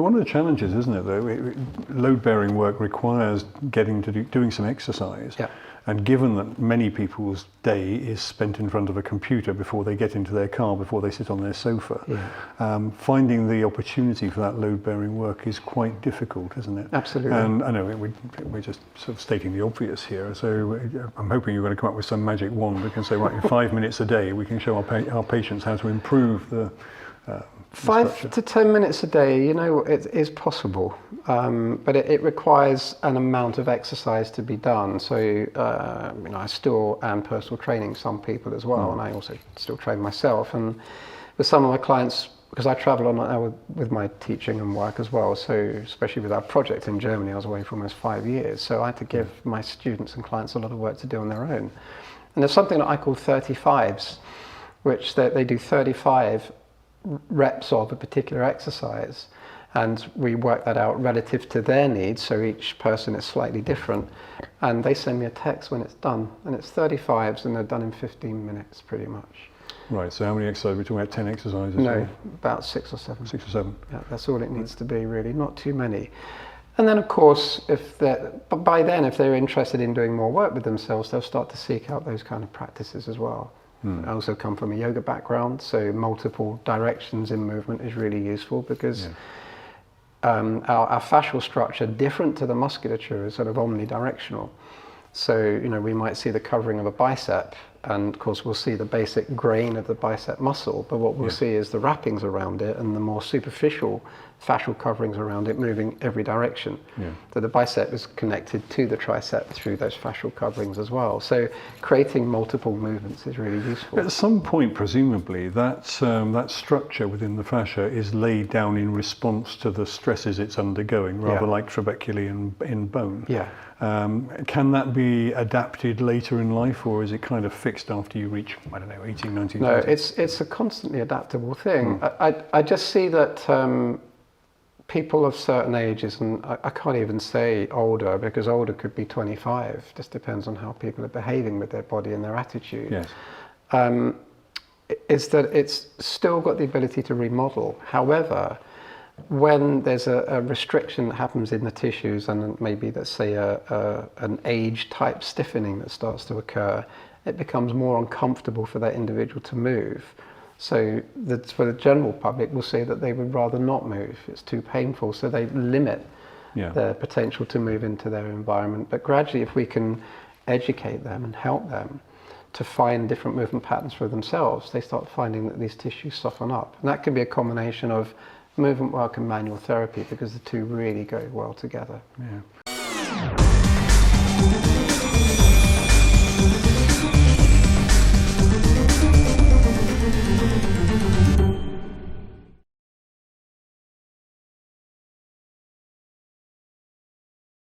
one of the challenges, isn't it, though? Load-bearing work requires doing some exercise. Yeah. And given that many people's day is spent in front of a computer before they get into their car, before they sit on their sofa, finding the opportunity for that load-bearing work is quite difficult, isn't it? Absolutely. And I know we're just sort of stating the obvious here, so I'm hoping you're going to come up with some magic wand that can say, right, in 5 minutes a day, we can show our patients how to improve the 5 to 10 minutes a day, you know, it is possible, but it requires an amount of exercise to be done. So, you know, I still am personal training some people as well, and I also still train myself. And with some of my clients, because I travel on now with my teaching and work as well, so especially with our project in Germany, I was away for almost 5 years, so I had to give my students and clients a lot of work to do on their own. And there's something that I call 35s, which they do 35 reps of a particular exercise, and we work that out relative to their needs, so each person is slightly different, and they send me a text when it's done, and it's 35s and they're done in 15 minutes pretty much. Right, so how many exercises? We're talking about 10 exercises? No, about 6 or 7. 6 or 7? Yeah, that's all it needs to be, really, not too many. And then, of course, by then, if they're interested in doing more work with themselves, they'll start to seek out those kind of practices as well. I also come from a yoga background, so multiple directions in movement is really useful because our fascial structure, different to the musculature, is sort of omnidirectional. So, you know, we might see the covering of a bicep, and of course we'll see the basic grain of the bicep muscle, but what we'll see is the wrappings around it and the more superficial fascial coverings around it moving every direction. So the bicep is connected to the tricep through those fascial coverings as well. So creating multiple movements is really useful. At some point, presumably, that structure within the fascia is laid down in response to the stresses it's undergoing, rather like trabeculae in bone. Can that be adapted later in life, or is it kind of fixed after you reach, I don't know, 18, 19? No, it's a constantly adaptable thing. I just see that people of certain ages, and I can't even say older, because older could be 25, just depends on how people are behaving with their body and their attitude. Is that it's still got the ability to remodel. However, when there's a restriction that happens in the tissues, and maybe let's say an age type stiffening that starts to occur, it becomes more uncomfortable for that individual to move. So for the general public, we'll say that they would rather not move. It's too painful, so they limit their potential to move into their environment. But gradually, if we can educate them and help them to find different movement patterns for themselves, they start finding that these tissues soften up. And that can be a combination of movement work and manual therapy, because the two really go well together.